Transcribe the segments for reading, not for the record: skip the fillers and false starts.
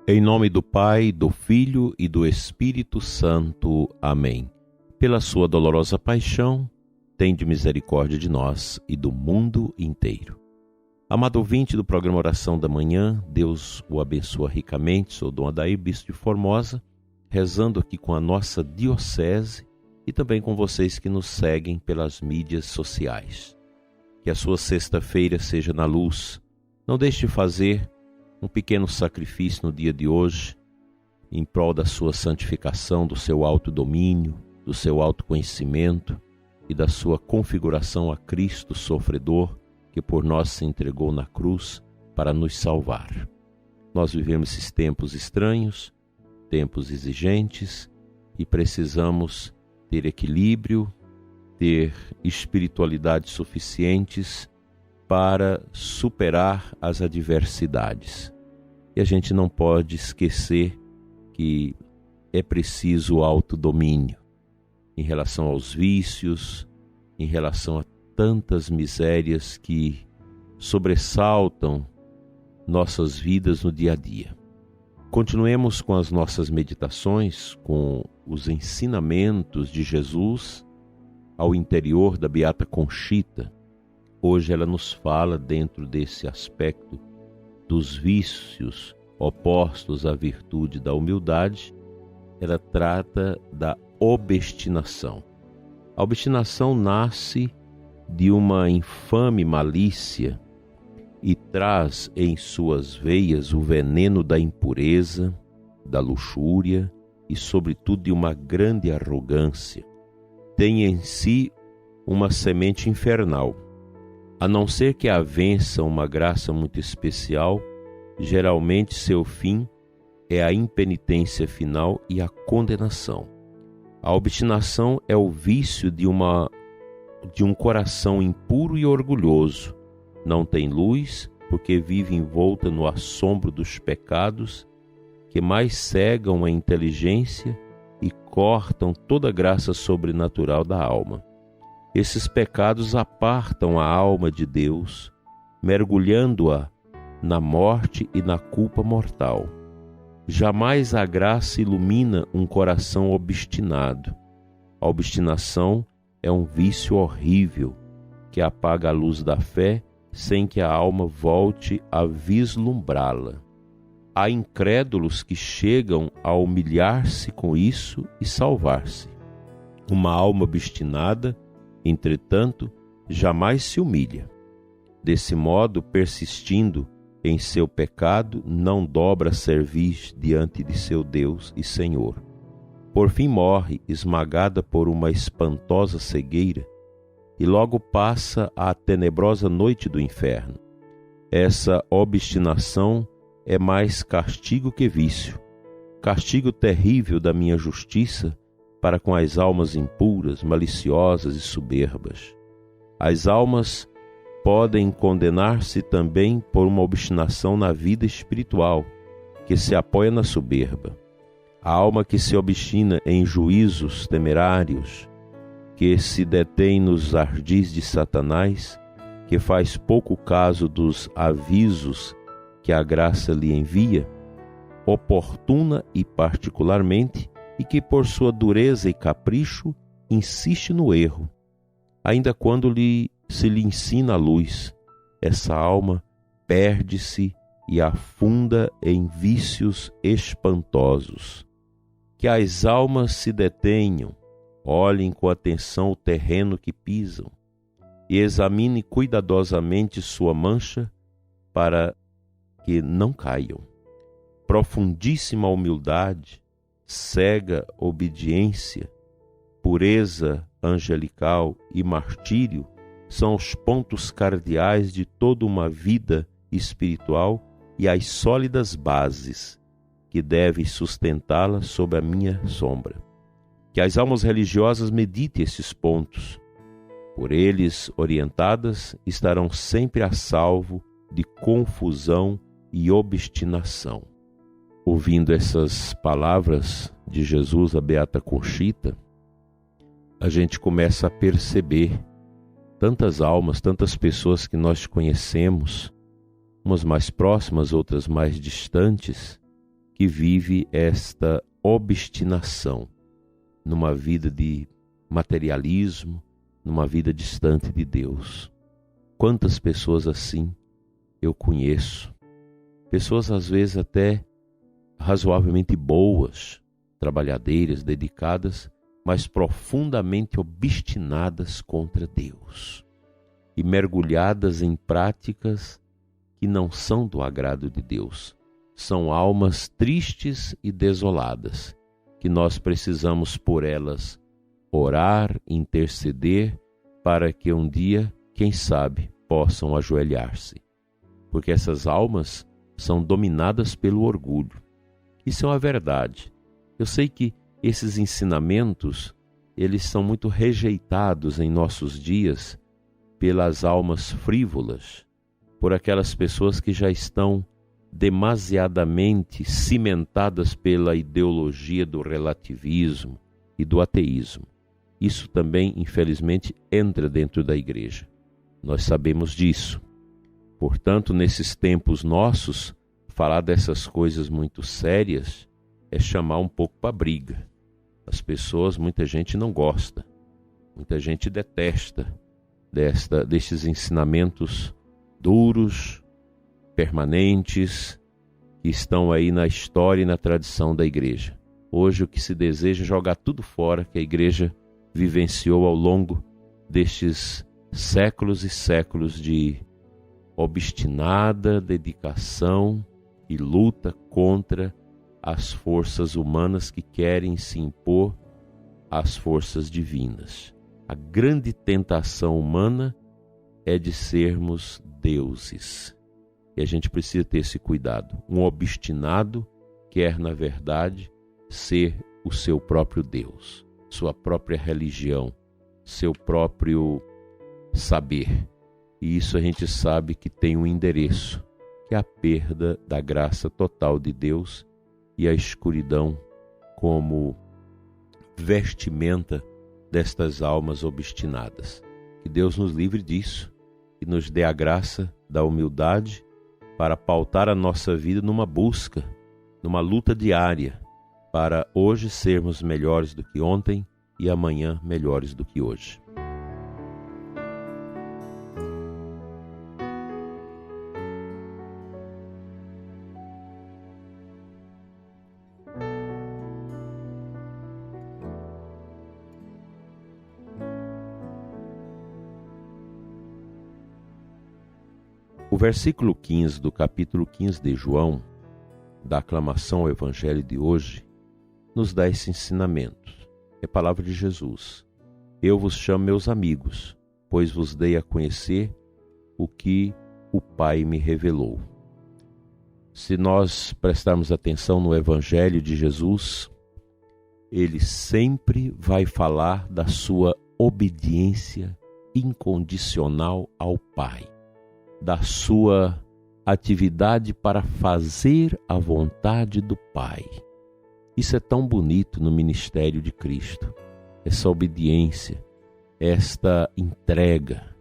Em nome do Pai, do Filho e do Espírito Santo. Amém. Pela sua dolorosa paixão, tende misericórdia de nós e do mundo inteiro. Amado ouvinte do programa Oração da Manhã, Deus o abençoa ricamente. Sou Dom Adair, bispo de Formosa, rezando aqui com a nossa diocese e também com vocês que nos seguem pelas mídias sociais. Que a sua sexta-feira seja na luz. Não deixe de fazer um pequeno sacrifício no dia de hoje, em prol da sua santificação, do seu autodomínio, do seu autoconhecimento e da sua configuração a Cristo sofredor, que por nós se entregou na cruz para nos salvar. Nós vivemos esses tempos estranhos, tempos exigentes, e precisamos ter equilíbrio, ter espiritualidade suficientes para superar as adversidades. E a gente não pode esquecer que é preciso autodomínio em relação aos vícios, em relação a tantas misérias que sobressaltam nossas vidas no dia a dia. Continuemos com as nossas meditações, com os ensinamentos de Jesus ao interior da Beata Conchita. Hoje ela nos fala, dentro desse aspecto dos vícios opostos à virtude da humildade, ela trata da obstinação. A obstinação nasce de uma infame malícia e traz em suas veias o veneno da impureza, da luxúria e, sobretudo, de uma grande arrogância. Tem em si uma semente infernal. A não ser que a vença uma graça muito especial, geralmente seu fim é a impenitência final e a condenação. A obstinação é o vício de um coração impuro e orgulhoso. Não tem luz, porque vive envolta no assombro dos pecados, que mais cegam a inteligência e cortam toda a graça sobrenatural da alma. Esses pecados apartam a alma de Deus, mergulhando-a na morte e na culpa mortal. Jamais a graça ilumina um coração obstinado. A obstinação é um vício horrível que apaga a luz da fé sem que a alma volte a vislumbrá-la. Há incrédulos que chegam a humilhar-se com isso e salvar-se. Uma alma obstinada, entretanto, jamais se humilha. Desse modo, persistindo em seu pecado, não dobra cerviz diante de seu Deus e Senhor. Por fim morre, esmagada por uma espantosa cegueira, e logo passa a tenebrosa noite do inferno. Essa obstinação é mais castigo que vício, castigo terrível da minha justiça para com as almas impuras, maliciosas e soberbas. As almas podem condenar-se também por uma obstinação na vida espiritual, que se apoia na soberba. A alma que se obstina em juízos temerários, que se detém nos ardis de Satanás, que faz pouco caso dos avisos que a graça lhe envia, oportuna e particularmente, e que por sua dureza e capricho insiste no erro, ainda quando se lhe ensina a luz. Essa alma perde-se e afunda em vícios espantosos. Que as almas se detenham, olhem com atenção o terreno que pisam e examinem cuidadosamente sua mancha para que não caiam. Profundíssima humildade, cega obediência, pureza angelical e martírio são os pontos cardeais de toda uma vida espiritual e as sólidas bases que devem sustentá-la sob a minha sombra. Que as almas religiosas meditem esses pontos. Por eles orientadas, estarão sempre a salvo de confusão e obstinação. Ouvindo essas palavras de Jesus à Beata Conchita, a gente começa a perceber tantas almas, tantas pessoas que nós conhecemos, umas mais próximas, outras mais distantes, que vive esta obstinação numa vida de materialismo, numa vida distante de Deus. Quantas pessoas assim eu conheço, pessoas às vezes até razoavelmente boas, trabalhadeiras, dedicadas, mas profundamente obstinadas contra Deus e mergulhadas em práticas que não são do agrado de Deus. São almas tristes e desoladas, que nós precisamos por elas orar, interceder, para que um dia, quem sabe, possam ajoelhar-se. Porque essas almas são dominadas pelo orgulho. Isso é uma verdade. Eu sei que esses ensinamentos, eles são muito rejeitados em nossos dias pelas almas frívolas, por aquelas pessoas que já estão demasiadamente cimentadas pela ideologia do relativismo e do ateísmo. Isso também, infelizmente, entra dentro da igreja. Nós sabemos disso. Portanto, nesses tempos nossos, falar dessas coisas muito sérias é chamar um pouco para a briga. As pessoas, muita gente não gosta, muita gente detesta destes ensinamentos duros, permanentes, que estão aí na história e na tradição da igreja. Hoje o que se deseja é jogar tudo fora que a igreja vivenciou ao longo destes séculos e séculos de obstinada dedicação e luta contra as forças humanas que querem se impor às forças divinas. A grande tentação humana é de sermos deuses. E a gente precisa ter esse cuidado. Um obstinado quer, na verdade, ser o seu próprio Deus, sua própria religião, seu próprio saber. E isso a gente sabe que tem um endereço, que é a perda da graça total de Deus e a escuridão como vestimenta destas almas obstinadas. Que Deus nos livre disso e nos dê a graça da humildade para pautar a nossa vida numa busca, numa luta diária, para hoje sermos melhores do que ontem e amanhã melhores do que hoje. O versículo 15 do capítulo 15 de João, da aclamação ao Evangelho de hoje, nos dá esse ensinamento. É a palavra de Jesus. Eu vos chamo meus amigos, pois vos dei a conhecer o que o Pai me revelou. Se nós prestarmos atenção no Evangelho de Jesus, ele sempre vai falar da sua obediência incondicional ao Pai, da sua atividade para fazer a vontade do Pai. Isso é tão bonito no ministério de Cristo, essa obediência, esta entrega,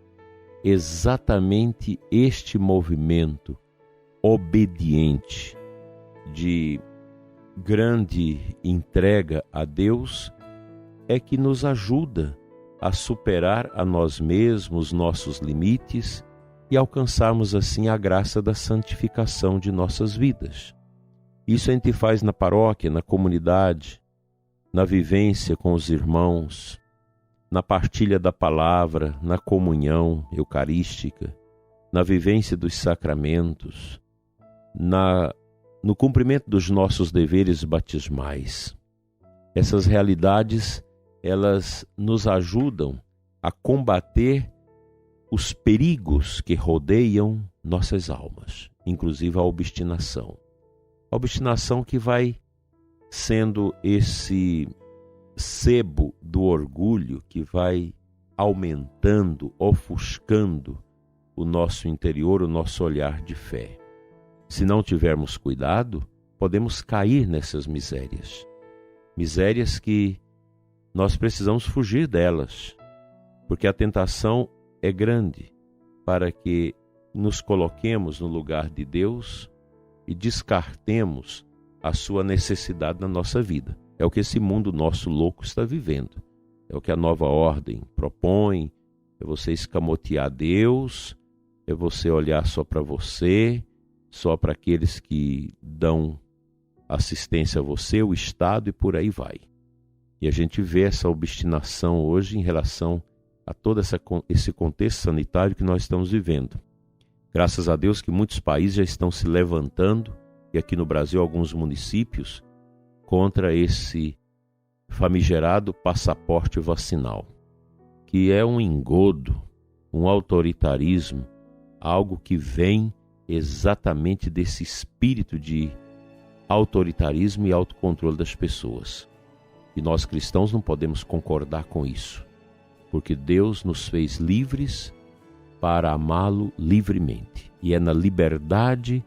exatamente este movimento obediente de grande entrega a Deus é que nos ajuda a superar a nós mesmos, nossos limites, e alcançarmos assim a graça da santificação de nossas vidas. Isso a gente faz na paróquia, na comunidade, na vivência com os irmãos, na partilha da palavra, na comunhão eucarística, na vivência dos sacramentos, no cumprimento dos nossos deveres batismais. Essas realidades, elas nos ajudam a combater os perigos que rodeiam nossas almas, inclusive a obstinação. A obstinação que vai sendo esse sebo do orgulho que vai aumentando, ofuscando o nosso interior, o nosso olhar de fé. Se não tivermos cuidado, podemos cair nessas misérias. Misérias que nós precisamos fugir delas, porque a tentação é grande para que nos coloquemos no lugar de Deus e descartemos a sua necessidade na nossa vida. É o que esse mundo nosso louco está vivendo. É o que a nova ordem propõe, é você escamotear Deus, é você olhar só para você, só para aqueles que dão assistência a você, o Estado e por aí vai. E a gente vê essa obstinação hoje em relação a todo esse contexto sanitário que nós estamos vivendo. Graças a Deus que muitos países já estão se levantando, e aqui no Brasil alguns municípios, contra esse famigerado passaporte vacinal, que é um engodo, um autoritarismo, algo que vem exatamente desse espírito de autoritarismo e autocontrole das pessoas. E nós cristãos não podemos concordar com isso, porque Deus nos fez livres para amá-lo livremente. E é na liberdade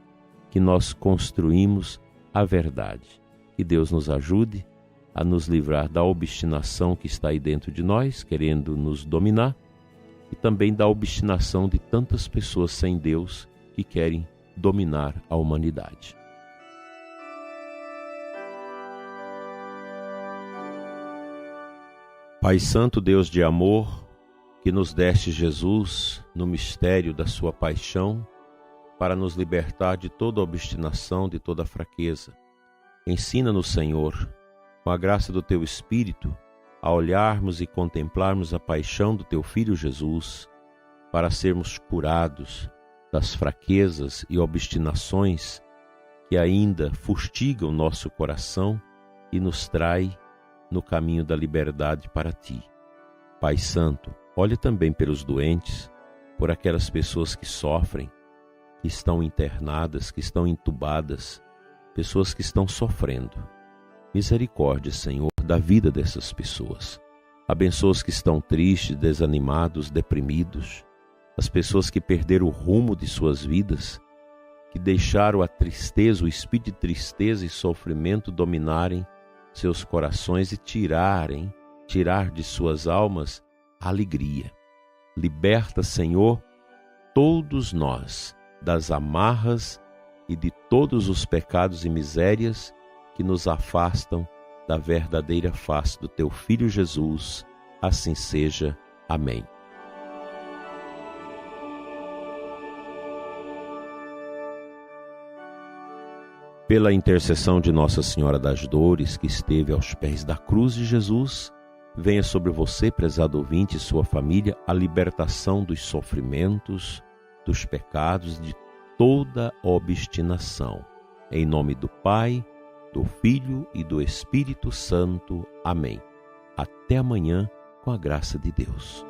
que nós construímos a verdade. Que Deus nos ajude a nos livrar da obstinação que está aí dentro de nós, querendo nos dominar, e também da obstinação de tantas pessoas sem Deus que querem dominar a humanidade. Pai Santo, Deus de amor, que nos deste Jesus no mistério da sua paixão, para nos libertar de toda obstinação, de toda fraqueza. Ensina-nos, Senhor, com a graça do Teu Espírito, a olharmos e contemplarmos a paixão do Teu Filho Jesus, para sermos curados das fraquezas e obstinações que ainda fustigam nosso coração e nos trai no caminho da liberdade para Ti. Pai Santo, olhe também pelos doentes, por aquelas pessoas que sofrem, que estão internadas, que estão entubadas, pessoas que estão sofrendo. Misericórdia, Senhor, da vida dessas pessoas. Abençoa os que estão tristes, desanimados, deprimidos, as pessoas que perderam o rumo de suas vidas, que deixaram a tristeza, o espírito de tristeza e sofrimento dominarem seus corações e tirar de suas almas a alegria. Liberta, Senhor, todos nós das amarras e de todos os pecados e misérias que nos afastam da verdadeira face do Teu Filho Jesus. Assim seja. Amém. Pela intercessão de Nossa Senhora das Dores, que esteve aos pés da cruz de Jesus, venha sobre você, prezado ouvinte, e sua família, a libertação dos sofrimentos, dos pecados, de toda obstinação. Em nome do Pai, do Filho e do Espírito Santo. Amém. Até amanhã, com a graça de Deus.